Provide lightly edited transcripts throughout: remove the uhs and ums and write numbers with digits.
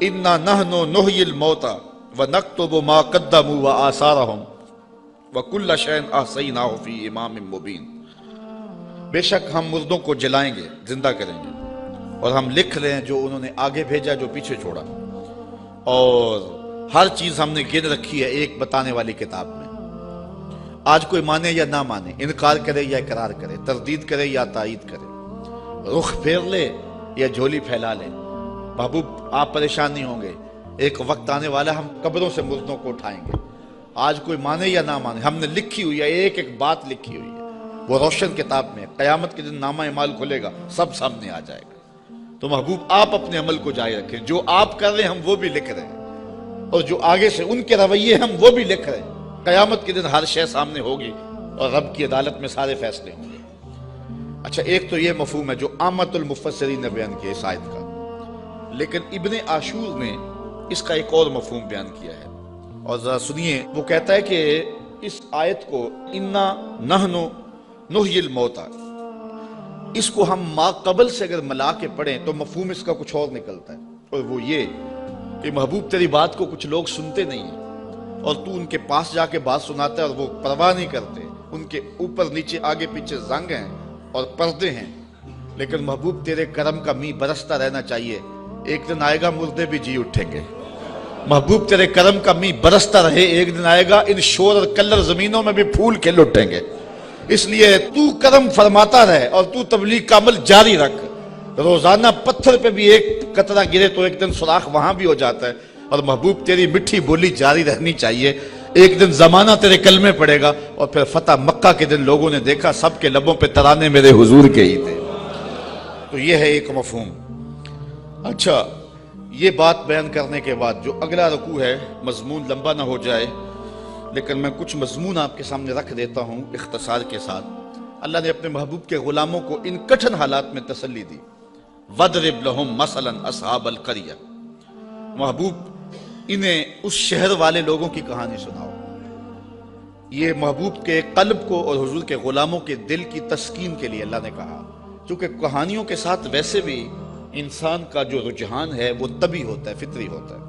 انا نحن نحیی الموتى ونکتب ما قدموا وآثارهم وکل شیء احصیناہ فی امام مبین. بے شک ہم مردوں کو جلائیں گے، زندہ کریں گے، اور ہم لکھ رہے ہیں جو انہوں نے آگے بھیجا، جو پیچھے چھوڑا، اور ہر چیز ہم نے گن رکھی ہے ایک بتانے والی کتاب میں. آج کوئی مانے یا نہ مانے، انکار کرے یا اقرار کرے، تردید کرے یا تائید کرے، رخ پھیر لے یا جھولی پھیلا لے، محبوب آپ پریشان نہیں ہوں گے. ایک وقت آنے والا ہم قبروں سے مردوں کو اٹھائیں گے. آج کوئی مانے یا نہ مانے، ہم نے لکھی ہوئی ہے، ایک ایک بات لکھی ہوئی ہے، وہ روشن کتاب میں. قیامت کے دن نامہ اعمال کھلے گا، سب سامنے آ جائے گا. تو محبوب آپ اپنے عمل کو جاری رکھیں. جو آپ کر رہے ہیں ہم وہ بھی لکھ رہے ہیں، اور جو آگے سے ان کے رویے ہم وہ بھی لکھ رہے ہیں. قیامت کے دن ہر شے سامنے ہوگی اور رب کی عدالت میں سارے فیصلے ہوں گے. اچھا، ایک تو یہ مفہوم ہے جو عامت المفسرین نے بیان کیا اس آیت کا، لیکن ابن عاشور نے اس کا ایک اور مفہوم بیان کیا ہے، اور ذرا سنیے. وہ کہتا ہے کہ اس آیت کو انا نحن نحیی الموتى، اس کو ہم ما قبل سے اگر ملا کے پڑھیں تو مفہوم اس کا کچھ اور نکلتا ہے، اور وہ یہ کہ محبوب تیری بات کو کچھ لوگ سنتے نہیں ہیں، اور تو ان کے پاس جا کے بات سناتا ہے اور وہ پرواہ نہیں کرتے. ان کے اوپر نیچے آگے پیچھے زنگ ہیں اور پردے ہیں، لیکن محبوب تیرے کرم کا می برستا رہنا چاہیے. ایک دن آئے گا مردے بھی جی اٹھیں گے. محبوب تیرے کرم کا می برستا رہے، ایک دن آئے گا ان شور اور کلر زمینوں میں بھی پھول کھل اٹھیں گے. اس لیے تو کرم فرماتا رہے اور تو تبلیغ کا عمل جاری رکھ. روزانہ پتھر پہ بھی ایک قطرہ گرے تو ایک دن سوراخ وہاں بھی ہو جاتا ہے. اور محبوب تیری مٹھی بولی جاری رہنی چاہیے. ایک دن زمانہ تیرے کلمے پڑے گا، اور پھر فتح مکہ کے دن لوگوں نے دیکھا سب کے لبوں پہ ترانے میرے حضور کے ہی تھے. تو یہ ہے ایک مفہوم. اچھا، یہ بات بیان کرنے کے بعد جو اگلا رکوع ہے، مضمون لمبا نہ ہو جائے لیکن میں کچھ مضمون آپ کے سامنے رکھ دیتا ہوں اختصار کے ساتھ. اللہ نے اپنے محبوب کے غلاموں کو ان کٹھن حالات میں تسلی دی. وَضْرِبْ لَهُمْ مَثَلًا أَصْحَابَ الْقَرْيَةِ، محبوب انہیں اس شہر والے لوگوں کی کہانی سناؤ. یہ محبوب کے قلب کو اور حضور کے غلاموں کے دل کی تسکین کے لیے اللہ نے کہا، چونکہ کہانیوں کے ساتھ ویسے بھی انسان کا جو رجحان ہے وہ طبعی ہوتا ہے، فطری ہوتا ہے.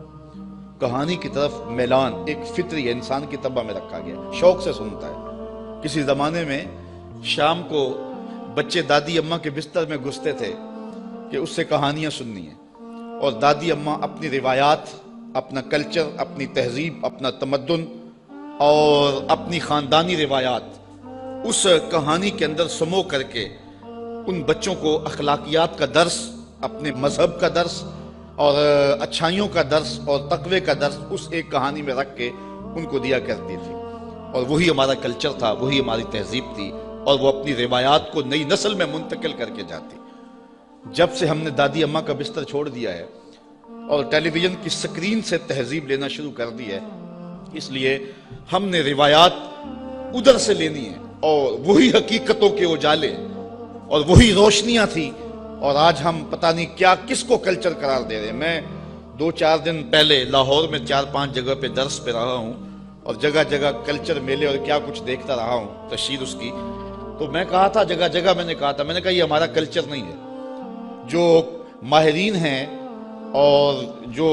کہانی کی طرف میلان ایک فطری ہے، انسان کی طبع میں رکھا گیا، شوق سے سنتا ہے. کسی زمانے میں شام کو بچے دادی اماں کے بستر میں گھستے تھے کہ اس سے کہانیاں سننی ہیں، اور دادی اماں اپنی روایات، اپنا کلچر، اپنی تہذیب، اپنا تمدن اور اپنی خاندانی روایات اس کہانی کے اندر سمو کر کے ان بچوں کو اخلاقیات کا درس، اپنے مذہب کا درس اور اچھائیوں کا درس اور تقوی کا درس اس ایک کہانی میں رکھ کے ان کو دیا کرتی تھی. اور وہی ہمارا کلچر تھا، وہی ہماری تہذیب تھی، اور وہ اپنی روایات کو نئی نسل میں منتقل کر کے جاتی. جب سے ہم نے دادی اماں کا بستر چھوڑ دیا ہے اور ٹیلی ویژن کی سکرین سے تہذیب لینا شروع کر دی ہے، اس لیے ہم نے روایات ادھر سے لینی ہے، اور وہی حقیقتوں کے اجالے اور وہی روشنیاں تھی. اور آج ہم پتہ نہیں کیا کس کو کلچر قرار دے رہے ہیں. میں 2-4 دن پہلے لاہور میں 4-5 جگہ پہ درس پہ رہا ہوں، اور جگہ جگہ کلچر میلے اور کیا کچھ دیکھتا رہا ہوں، تشہیر اس کی. تو میں کہا تھا، جگہ جگہ میں نے کہا یہ ہمارا کلچر نہیں ہے. جو ماہرین ہیں اور جو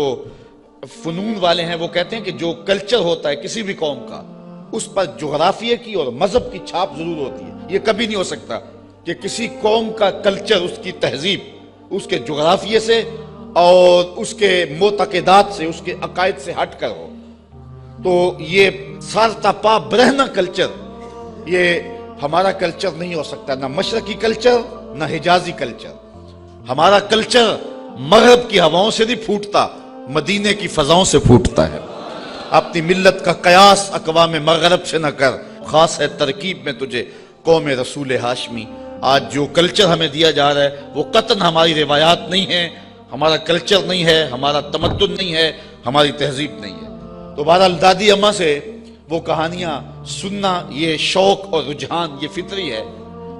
فنون والے ہیں وہ کہتے ہیں کہ جو کلچر ہوتا ہے کسی بھی قوم کا، اس پر جغرافیے کی اور مذہب کی چھاپ ضرور ہوتی ہے. یہ کبھی نہیں ہو سکتا کہ کسی قوم کا کلچر، اس کی تہذیب اس کے جغرافیے سے اور اس کے معتقدات سے، اس کے عقائد سے ہٹ کر ہو. تو یہ سارتا پا برہنہ کلچر، یہ ہمارا کلچر نہیں ہو سکتا، نہ مشرقی کلچر نہ حجازی کلچر. ہمارا کلچر مغرب کی ہواؤں سے نہیں پھوٹتا، مدینے کی فضاؤں سے پھوٹتا ہے. اپنی ملت کا قیاس اقوام مغرب سے نہ کر، خاص ہے ترکیب میں تجھے قوم رسول ہاشمی. آج جو کلچر ہمیں دیا جا رہا ہے وہ قطعاً ہماری روایات نہیں ہے، ہمارا کلچر نہیں ہے، ہمارا تمدن نہیں ہے، ہماری تہذیب نہیں ہے. تو بہرحال دادی اماں سے وہ کہانیاں سننا، یہ شوق اور رجحان یہ فطری ہے.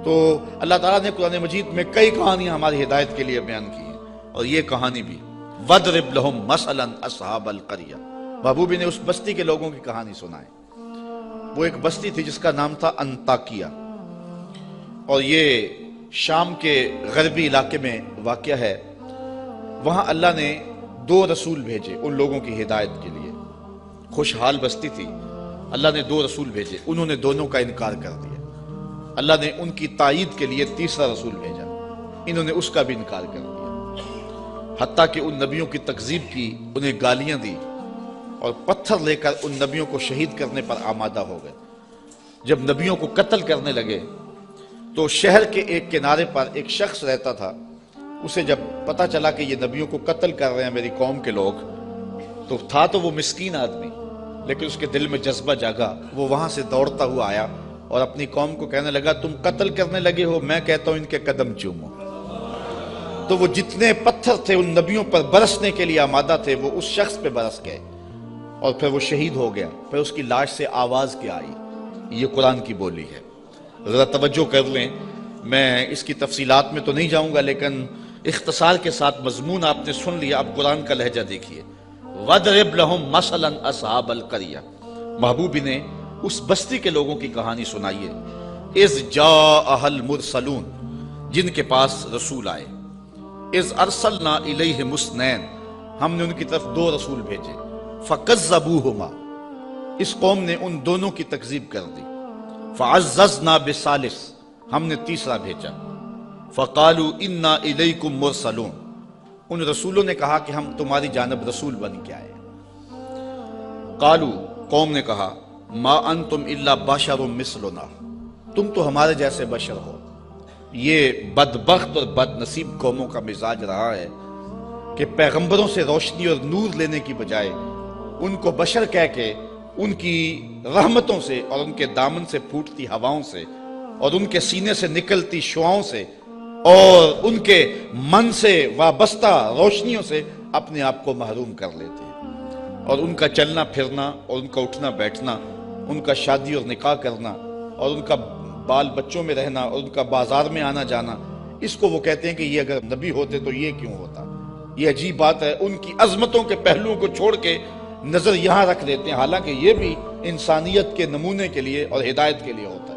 تو اللہ تعالیٰ نے قرآن مجید میں کئی کہانیاں ہماری ہدایت کے لیے بیان کی ہیں، اور یہ کہانی بھی وَضْرِبْ لَهُمْ مَثَلًا أَصْحَابَ الْقَرْيَةِ. محبوب نے اس بستی کے لوگوں کی کہانی سنائے. وہ ایک بستی تھی جس کا نام تھا انطاکیہ، اور یہ شام کے غربی علاقے میں واقع ہے. وہاں اللہ نے دو رسول بھیجے ان لوگوں کی ہدایت کے لیے، خوشحال بستی تھی، اللہ نے دو رسول بھیجے، انہوں نے دونوں کا انکار کر دیا، اللہ نے ان کی تائید کے لیے تیسرا رسول بھیجا، انہوں نے اس کا بھی انکار کر دیا، حتیٰ کہ ان نبیوں کی تکذیب کی، انہیں گالیاں دی اور پتھر لے کر ان نبیوں کو شہید کرنے پر آمادہ ہو گئے۔ جب نبیوں کو قتل کرنے لگے تو شہر کے ایک کنارے پر ایک شخص رہتا تھا، اسے جب پتہ چلا کہ یہ نبیوں کو قتل کر رہے ہیں میری قوم کے لوگ، تو وہ مسکین آدمی، لیکن اس کے دل میں جذبہ جاگا، وہ وہاں سے دوڑتا ہوا آیا اور اپنی قوم کو کہنے لگا تم قتل کرنے لگے ہو، میں کہتا ہوں ان کے قدم چومو۔ تو وہ جتنے پتھر تھے ان نبیوں پر برسنے کے لیے آمادہ تھے وہ اس شخص پہ برس گئے اور پھر وہ شہید ہو گیا۔ پھر اس کی لاش سے آواز کیا آئی؟ یہ قرآن کی بولی ہے، ذرا توجہ کر لیں۔ میں اس کی تفصیلات میں تو نہیں جاؤں گا، لیکن اختصار کے ساتھ مضمون آپ نے سن لیا، اب قرآن کا لہجہ دیکھیے۔ وَضْرِبْ لَهُمْ مَثَلًا أَصْحَابَ الْقَرْيَةِ، محبوب نے اس بستی کے لوگوں کی کہانی سنائیے، اِذْ جَاءَهَا الْمُرْسَلُونَ، جن کے پاس رسول آئے، اِذْ أَرْسَلْنَا إِلَيْهِمُ اثْنَيْنِ، ہم نے ان کی طرف دو رسول بھیجے، فَكَذَّبُوهُمَا، اس قوم نے ان دونوں کی تکذیب کر دی، فَعَزَّزْنَا بِثَالِثٍ، ہم نے تیسرا بھیجا، فَقَالُوا إِنَّا إِلَيْكُمْ مُرْسَلُونَ، ان رسولوں نے کہا کہ ہم تمہاری جانب رسول بن کے آئے۔ قالوا، قوم نے کہا، ما انتم الا بشر مثلنا، تم تو ہمارے جیسے بشر ہو۔ یہ بدبخت اور بد نصیب قوموں کا مزاج رہا ہے کہ پیغمبروں سے روشنی اور نور لینے کی بجائے ان کو بشر کہہ کے ان کی رحمتوں سے اور ان کے دامن سے پھوٹتی ہواؤں سے اور ان کے سینے سے نکلتی شعاؤں سے اور ان کے من سے وابستہ روشنیوں سے اپنے آپ کو محروم کر لیتے ہیں، اور ان کا چلنا پھرنا اور ان کا اٹھنا بیٹھنا، ان کا شادی اور نکاح کرنا اور ان کا بال بچوں میں رہنا اور ان کا بازار میں آنا جانا، اس کو وہ کہتے ہیں کہ یہ اگر نبی ہوتے تو یہ کیوں ہوتا۔ یہ عجیب بات ہے، ان کی عظمتوں کے پہلوؤں کو چھوڑ کے نظر یہاں رکھ دیتے ہیں، حالانکہ یہ بھی انسانیت کے نمونے کے لیے اور ہدایت کے لیے ہوتا ہے۔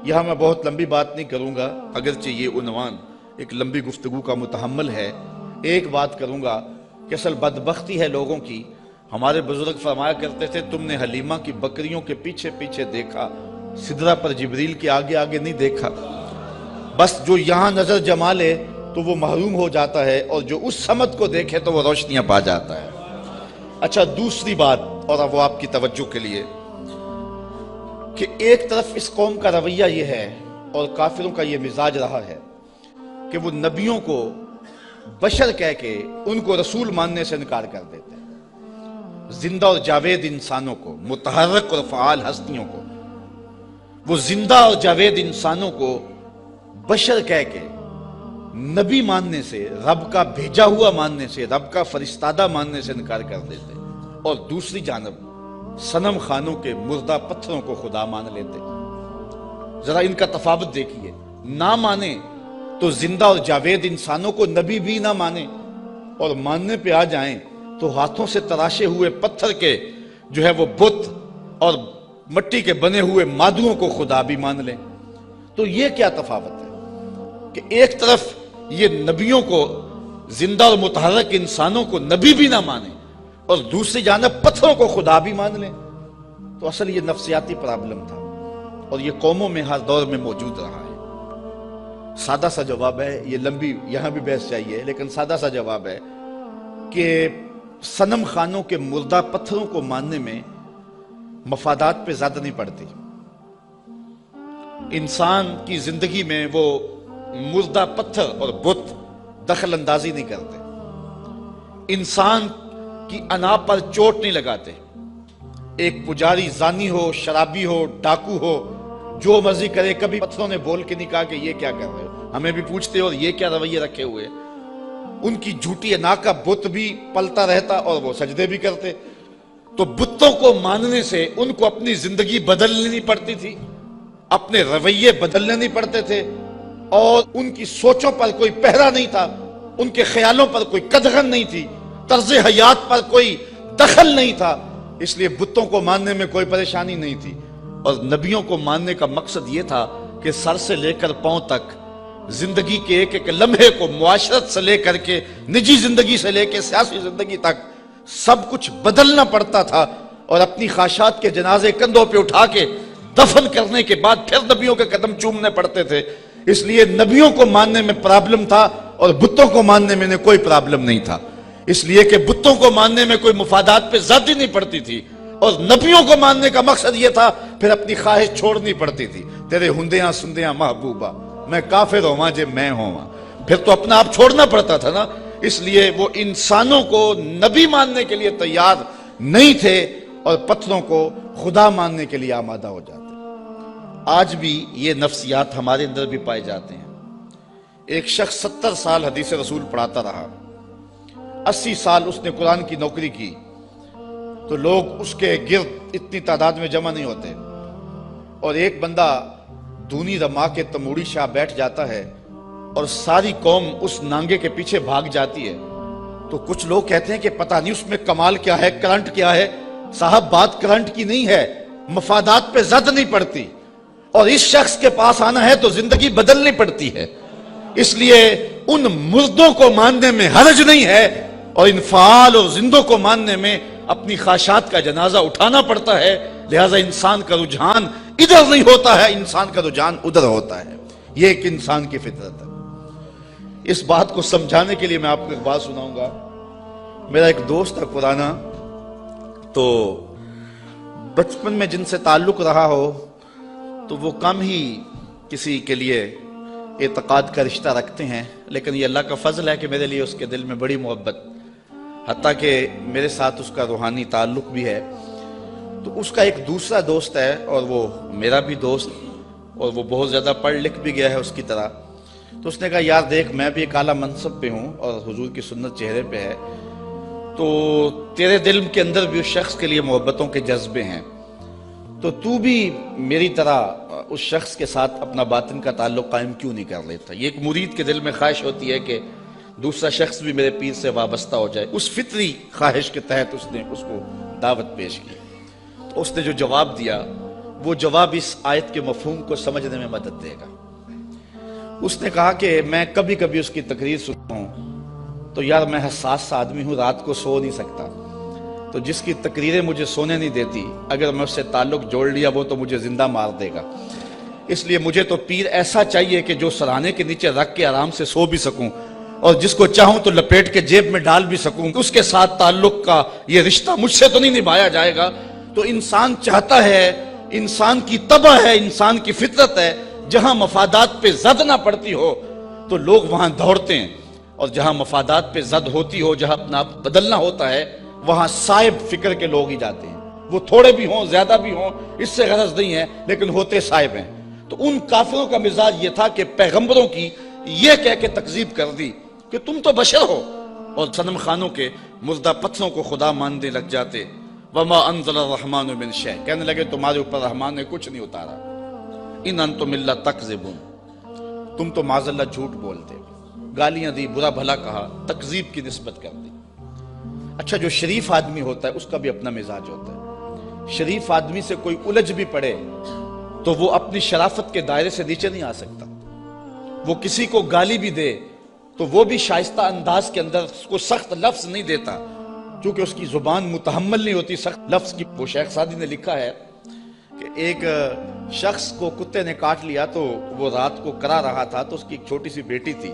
یہاں میں بہت لمبی بات نہیں کروں گا، اگرچہ یہ عنوان ایک لمبی گفتگو کا متحمل ہے۔ ایک بات کروں گا کہ اصل بدبختی ہے لوگوں کی، ہمارے بزرگ فرمایا کرتے تھے تم نے حلیمہ کی بکریوں کے پیچھے پیچھے دیکھا، سدرہ پر جبریل کے آگے آگے نہیں دیکھا۔ بس جو یہاں نظر جما لے تو وہ محروم ہو جاتا ہے، اور جو اس سمت کو دیکھے تو وہ روشنیاں پا جاتا ہے۔ اچھا، دوسری بات، اور اب وہ آپ کی توجہ کے لیے، کہ ایک طرف اس قوم کا رویہ یہ ہے اور کافروں کا یہ مزاج رہا ہے کہ وہ نبیوں کو بشر کہہ کے ان کو رسول ماننے سے انکار کر دیتے ہیں۔ زندہ اور جاوید انسانوں کو، متحرک اور فعال ہستیوں کو، وہ زندہ اور جاوید انسانوں کو بشر کہہ کے نبی ماننے سے، رب کا بھیجا ہوا ماننے سے، رب کا فرستادہ ماننے سے انکار کر دیتے، اور دوسری جانب صنم خانوں کے مردہ پتھروں کو خدا مان لیتے۔ ذرا ان کا تفاوت دیکھیے، نہ مانے تو زندہ اور جاوید انسانوں کو نبی بھی نہ مانے، اور ماننے پہ آ جائیں تو ہاتھوں سے تراشے ہوئے پتھر کے جو ہے وہ بت اور مٹی کے بنے ہوئے مادوؤں کو خدا بھی مان لیں۔ تو یہ کیا تفاوت ہے کہ ایک طرف یہ نبیوں کو، زندہ اور متحرک انسانوں کو نبی بھی نہ مانے، اور دوسری جانب پتھروں کو خدا بھی مان لیں۔ تو اصل یہ نفسیاتی پرابلم تھا، اور یہ قوموں میں ہر دور میں موجود رہا ہے۔ سادہ سا جواب ہے، یہ لمبی یہاں بھی بحث چاہیے، لیکن سادہ سا جواب ہے کہ صنم خانوں کے مردہ پتھروں کو ماننے میں مفادات پہ زیادہ نہیں پڑتی۔ انسان کی زندگی میں وہ مردہ پتھر اور بت دخل اندازی نہیں کرتے، انسان کی انا پر چوٹ نہیں لگاتے۔ ایک پجاری زانی ہو، شرابی ہو، ڈاکو ہو، جو مرضی کرے، کبھی پتھروں نے بول کے نہیں کہا کہ یہ کیا کر رہے ہو، ہمیں بھی پوچھتے اور یہ کیا رویے رکھے ہوئے۔ ان کی جھوٹی انا کا بت بھی پلتا رہتا اور وہ سجدے بھی کرتے۔ تو بتوں کو ماننے سے ان کو اپنی زندگی بدلنی نہیں پڑتی تھی، اپنے رویے بدلنے نہیں پڑتے تھے، اور ان کی سوچوں پر کوئی پہرا نہیں تھا، ان کے خیالوں پر کوئی قدغن نہیں تھی، طرز حیات پر کوئی دخل نہیں تھا، اس لیے بتوں کو ماننے میں کوئی پریشانی نہیں تھی۔ اور نبیوں کو ماننے کا مقصد یہ تھا کہ سر سے لے کر پاؤں تک زندگی کے ایک ایک لمحے کو معاشرت سے لے کر کے نجی زندگی سے لے کے سیاسی زندگی تک سب کچھ بدلنا پڑتا تھا، اور اپنی خواہشات کے جنازے کندھوں پہ اٹھا کے دفن کرنے کے بعد پھر نبیوں کے قدم چومنے پڑتے تھے۔ اس لیے نبیوں کو ماننے میں پرابلم تھا اور بتوں کو ماننے میں کوئی پرابلم نہیں تھا، اس لیے کہ بتوں کو ماننے میں کوئی مفادات پہ زیادتی نہیں پڑتی تھی، اور نبیوں کو ماننے کا مقصد یہ تھا پھر اپنی خواہش چھوڑنی پڑتی تھی۔ تیرے ہندیاں سندیاں محبوبہ میں کافر ہوں جے میں ہوں، پھر تو اپنا آپ چھوڑنا پڑتا تھا نا۔ اس لیے وہ انسانوں کو نبی ماننے کے لیے تیار نہیں تھے اور پتھروں کو خدا ماننے کے لیے آمادہ ہو جاتے۔ آج بھی یہ نفسیات ہمارے اندر بھی پائے جاتے ہیں۔ ایک شخص 70 سال حدیث رسول پڑھاتا رہا، 80 سال اس نے قرآن کی نوکری کی، تو لوگ اس کے گرد اتنی تعداد میں جمع نہیں ہوتے، اور ایک بندہ دونی رما کے تموڑی شاہ بیٹھ جاتا ہے اور ساری قوم اس نانگے کے پیچھے بھاگ جاتی ہے، تو کچھ لوگ کہتے ہیں کہ پتہ نہیں اس میں کمال کیا ہے، کرنٹ کیا ہے۔ صاحب بات کرنٹ کی نہیں ہے، مفادات پہ زد نہیں پڑتی، اور اس شخص کے پاس آنا ہے تو زندگی بدلنی پڑتی ہے۔ اس لیے ان مردوں کو ماننے میں حرج نہیں ہے، اور ان فعال اور زندوں کو ماننے میں اپنی خواہشات کا جنازہ اٹھانا پڑتا ہے۔ لہذا انسان کا رجحان ادھر نہیں ہوتا ہے، انسان کا رجحان ادھر ہوتا ہے۔ یہ ایک انسان کی فطرت ہے۔ اس بات کو سمجھانے کے لیے میں آپ کو ایک بات سناؤں گا۔ میرا ایک دوست ہے پرانا، تو بچپن میں جن سے تعلق رہا ہو تو وہ کم ہی کسی کے لیے اعتقاد کا رشتہ رکھتے ہیں، لیکن یہ اللہ کا فضل ہے کہ میرے لیے اس کے دل میں بڑی محبت، حتیٰ کہ میرے ساتھ اس کا روحانی تعلق بھی ہے۔ تو اس کا ایک دوسرا دوست ہے، اور وہ میرا بھی دوست، اور وہ بہت زیادہ پڑھ لکھ بھی گیا ہے اس کی طرح۔ تو اس نے کہا یار دیکھ، میں بھی ایک اعلیٰ منصب پہ ہوں اور حضور کی سنت چہرے پہ ہے، تو تیرے دل کے اندر بھی اس شخص کے لیے محبتوں کے جذبے ہیں، تو بھی میری طرح اس شخص کے ساتھ اپنا باطن کا تعلق قائم کیوں نہیں کر لیتا۔ یہ ایک مرید کے دل میں خواہش ہوتی ہے کہ دوسرا شخص بھی میرے پیر سے وابستہ ہو جائے۔ اس فطری خواہش کے تحت اس نے اس کو دعوت پیش کی۔ تو اس نے جو جواب دیا، وہ جواب اس آیت کے مفہوم کو سمجھنے میں مدد دے گا۔ اس نے کہا کہ میں کبھی کبھی اس کی تقریر سنتا ہوں تو یار میں حساس سا آدمی ہوں، رات کو سو نہیں سکتا، تو جس کی تقریریں مجھے سونے نہیں دیتی، اگر میں اس سے تعلق جوڑ لیا وہ تو مجھے زندہ مار دے گا۔ اس لیے مجھے تو پیر ایسا چاہیے کہ جو سرانے کے نیچے رکھ کے آرام سے سو بھی سکوں، اور جس کو چاہوں تو لپیٹ کے جیب میں ڈال بھی سکوں، اس کے ساتھ تعلق کا یہ رشتہ مجھ سے تو نہیں نبھایا جائے گا۔ تو انسان چاہتا ہے، انسان کی طبع ہے، انسان کی فطرت ہے، جہاں مفادات پہ زد نہ پڑتی ہو تو لوگ وہاں دوڑتے ہیں، اور جہاں مفادات پہ زد ہوتی ہو، جہاں اپنا بدلنا ہوتا ہے، وہاں صائب فکر کے لوگ ہی جاتے ہیں۔ وہ تھوڑے بھی ہوں، زیادہ بھی ہوں، اس سے غرض نہیں ہے، لیکن ہوتے صائب ہیں۔ تو ان کافروں کا مزاج یہ تھا کہ پیغمبروں کی یہ کہہ کے تکذیب کر دی کہ تم تو بشر ہو، اور صنم خانوں کے مردہ پتھروں کو خدا ماننے لگ جاتے۔ وما انزل الرحمن من شیء، کہنے لگے تمہارے اوپر رحمان نے کچھ نہیں اتارا۔ ان انتم الا تکذبون، تم تو معاذ اللہ جھوٹ بولتے، گالیاں دی، برا بھلا کہا، تکذیب کی نسبت کر دی۔ اچھا، جو شریف آدمی ہوتا ہے اس کا بھی اپنا مزاج ہوتا ہے۔ شریف آدمی سے کوئی الجھ بھی پڑے تو وہ اپنی شرافت کے دائرے سے نیچے نہیں آ سکتا۔ وہ کسی کو گالی بھی دے تو وہ بھی شائستہ انداز کے اندر اس کو سخت لفظ نہیں دیتا، چونکہ اس کی زبان متحمل نہیں ہوتی سخت لفظ کی۔ وہ شیخ سعدی نے لکھا ہے کہ ایک شخص کو کتے نے کاٹ لیا، تو وہ رات کو کرا رہا تھا، تو اس کی ایک چھوٹی سی بیٹی تھی،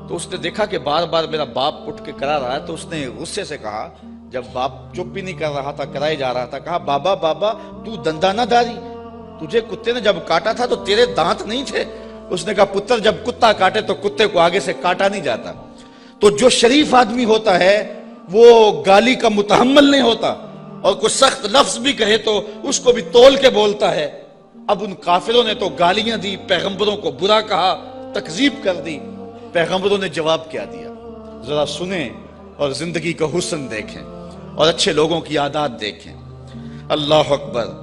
تو اس نے دیکھا کہ بار بار میرا باپ اٹھ کے کرا رہا ہے، تو اس نے غصے سے کہا، جب باپ چپ بھی نہیں کر رہا تھا، کرائے جا رہا تھا، کہا بابا بابا تو دندہ نہ داری، تجھے کتے نے جب کاٹا تھا تو تیرے دانت نہیں تھے؟ اس نے کہا پتر جب کتا کاٹے تو کتے کو آگے سے کاٹا نہیں جاتا۔ تو جو شریف آدمی ہوتا ہے وہ گالی کا متحمل نہیں ہوتا، اور کوئی سخت لفظ بھی کہے تو اس کو بھی تول کے بولتا ہے۔ اب ان کافروں نے تو گالیاں دی، پیغمبروں کو برا کہا، تکذیب کر دی۔ پیغمبروں نے جواب کیا دیا، ذرا سنیں اور زندگی کا حسن دیکھیں اور اچھے لوگوں کی عادات دیکھیں۔ اللہ اکبر۔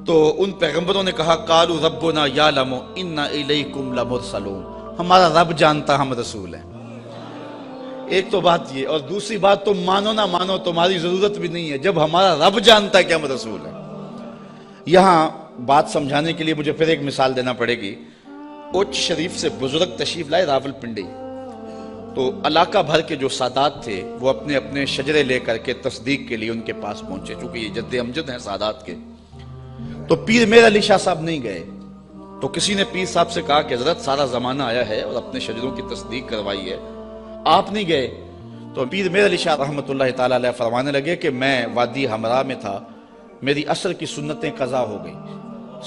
تو ان پیغمبروں نے کہا قالوا ربنا یعلم انا الیکم لمرسلون، ہمارا رب جانتا ہم رسول ہیں۔ ایک تو بات یہ، اور دوسری بات تم مانو نہ مانو تمہاری ضرورت بھی نہیں ہے، جب ہمارا رب جانتا ہے کہ ہم رسول ہیں۔ یہاں بات سمجھانے کے لیے مجھے پھر ایک مثال دینا پڑے گی۔ اوچ شریف سے بزرگ تشریف لائے راول پنڈی، تو علاقہ بھر کے جو سادات تھے وہ اپنے اپنے شجرے لے کر کے تصدیق کے لیے ان کے پاس پہنچے، چونکہ یہ جد امجد ہیں سادات کے۔ تو پیر میر علی شاہ صاحب نہیں گئے، تو کسی نے پیر صاحب سے کہا کہ حضرت سارا زمانہ آیا ہے اور اپنے شجروں کی تصدیق کروائی ہے، آپ نہیں گئے؟ تو پیر میر علی شاہ رحمۃ اللہ تعالیٰ علیہ فرمانے لگے کہ میں وادی ہمراہ میں تھا، میری عصر کی سنتیں قضا ہو گئی،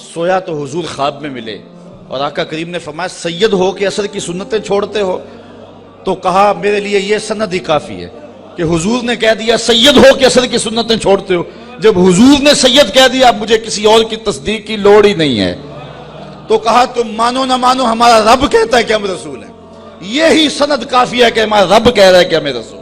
سویا تو حضور خواب میں ملے، اور آقا کریم نے فرمایا سید ہو کے عصر کی سنتیں چھوڑتے ہو؟ تو کہا میرے لیے یہ سند ہی کافی ہے کہ حضور نے کہہ دیا سید ہو کے عصر کی سنتیں چھوڑتے ہو، جب حضور نے سید کہہ دیا اب مجھے کسی اور کی تصدیق کی لوڑ ہی نہیں ہے۔ تو کہا تم مانو نہ مانو ہمارا رب کہتا ہے کہ ہم رسول ہیں، یہی سند کافی ہے کہ ہمارا رب کہہ رہا ہے کہ ہمیں رسول